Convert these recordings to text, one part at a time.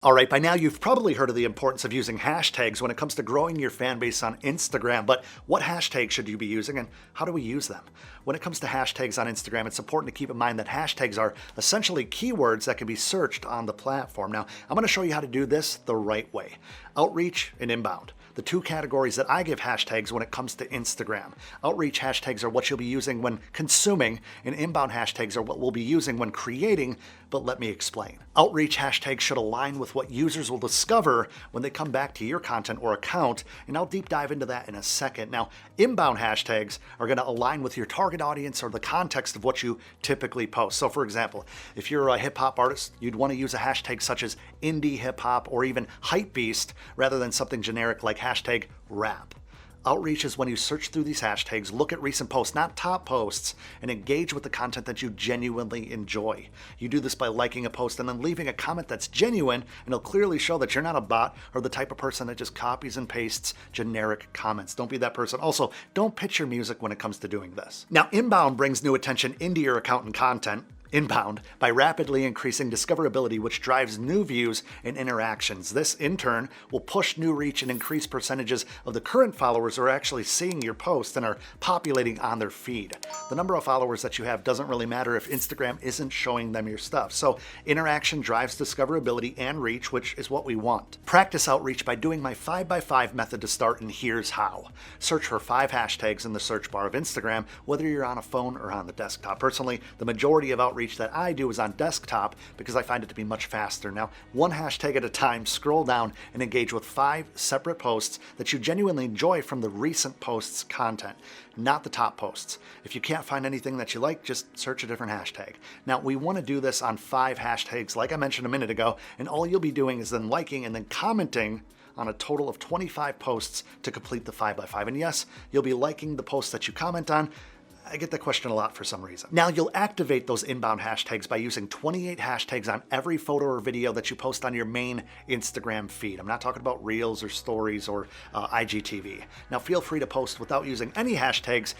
All right, by now you've probably heard of the importance of using hashtags when it comes to growing your fan base on Instagram, but what hashtags should you be using and how do we use them? When it comes to hashtags on Instagram, it's important to keep in mind that hashtags are essentially keywords that can be searched on the platform. Now, I'm going to show you how to do this the right way. Outreach and inbound. The two categories that I give hashtags when it comes to Instagram. Outreach hashtags are what you'll be using when consuming, and inbound hashtags are what we'll be using when creating, but let me explain. Outreach hashtags should align with what users will discover when they come back to your content or account, and I'll deep dive into that in a second. Now, inbound hashtags are going to align with your target audience or the context of what you typically post. So for example, if you're a hip hop artist, you'd want to use a hashtag such as indie hip hop or even hypebeast rather than something generic like hashtag rap. Outreach is when you search through these hashtags, look at recent posts, not top posts, and engage with the content that you genuinely enjoy. You do this by liking a post and then leaving a comment that's genuine, and it'll clearly show that you're not a bot or the type of person that just copies and pastes generic comments. Don't be that person. Also, don't pitch your music when it comes to doing this. Now, inbound brings new attention into your account and content. Inbound by rapidly increasing discoverability, which drives new views and interactions. This, in turn, will push new reach and increase percentages of the current followers who are actually seeing your posts and are populating on their feed. The number of followers that you have doesn't really matter if Instagram isn't showing them your stuff. So interaction drives discoverability and reach, which is what we want. Practice outreach by doing my 5x5 method to start, and here's how. Search for 5 hashtags in the search bar of Instagram, whether you're on a phone or on the desktop. Personally, the majority of outreach that I do is on desktop because I find it to be much faster. Now, one hashtag at a time, scroll down and engage with 5 separate posts that you genuinely enjoy from the recent posts content, not the top posts. If you can't find anything that you like, just search a different hashtag. Now, we want to do this on 5 hashtags, like I mentioned a minute ago, and all you'll be doing is then liking and then commenting on a total of 25 posts to complete the 5x5. And yes, you'll be liking the posts that you comment on. I get that question a lot for some reason. Now, you'll activate those inbound hashtags by using 28 hashtags on every photo or video that you post on your main Instagram feed. I'm not talking about Reels or Stories or IGTV. Now, feel free to post without using any hashtags,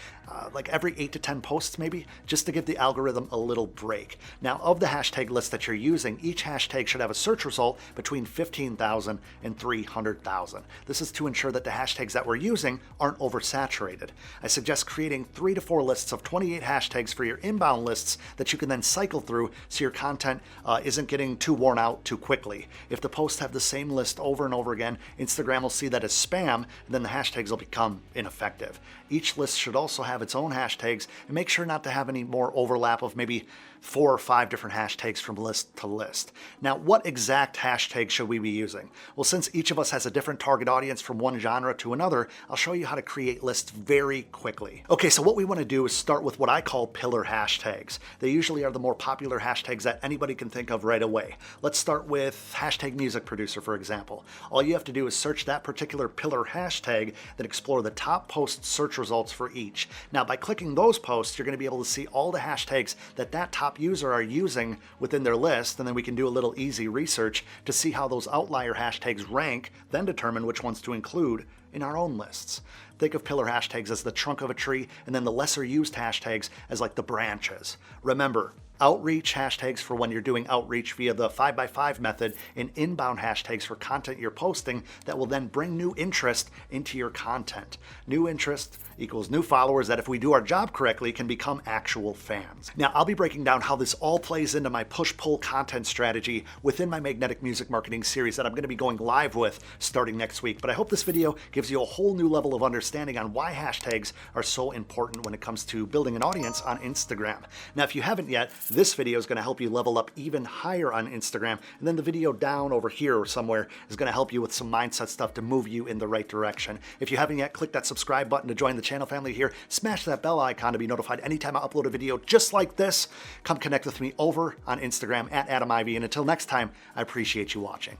like every 8 to 10 posts maybe, just to give the algorithm a little break. Now, of the hashtag list that you're using, each hashtag should have a search result between 15,000 and 300,000. This is to ensure that the hashtags that we're using aren't oversaturated. I suggest creating 3 to 4 lists of 28 hashtags for your inbound lists that you can then cycle through so your content isn't getting too worn out too quickly. If the posts have the same list over and over again, Instagram will see that as spam, and then the hashtags will become ineffective. Each list should also have its own hashtags, and make sure not to have any more overlap of maybe 4 or 5 different hashtags from list to list. Now, what exact hashtag should we be using? Well, since each of us has a different target audience from one genre to another, I'll show you how to create lists very quickly. Okay, so what we want to do is start with what I call pillar hashtags. They usually are the more popular hashtags that anybody can think of right away. Let's start with hashtag music producer, for example. All you have to do is search that particular pillar hashtag, then explore the top post search results for each. Now, by clicking those posts, you're going to be able to see all the hashtags that top user are using within their list, and then we can do a little easy research to see how those outlier hashtags rank, then determine which ones to include in our own lists. Think of pillar hashtags as the trunk of a tree, and then the lesser used hashtags as like the branches. Remember, outreach hashtags for when you're doing outreach via the 5x5 method, and inbound hashtags for content you're posting that will then bring new interest into your content. New interest equals new followers that, if we do our job correctly, can become actual fans. Now, I'll be breaking down how this all plays into my push-pull content strategy within my Magnetic Music Marketing series that I'm going to be going live with starting next week. But I hope this video gives you a whole new level of understanding on why hashtags are so important when it comes to building an audience on Instagram. Now, if you haven't yet, this video is going to help you level up even higher on Instagram, and then the video down over here or somewhere is going to help you with some mindset stuff to move you in the right direction. If you haven't yet, click that subscribe button to join the channel family here. Smash that bell icon to be notified anytime I upload a video just like this. Come connect with me over on Instagram at Adam Ivy, and until next time, I appreciate you watching.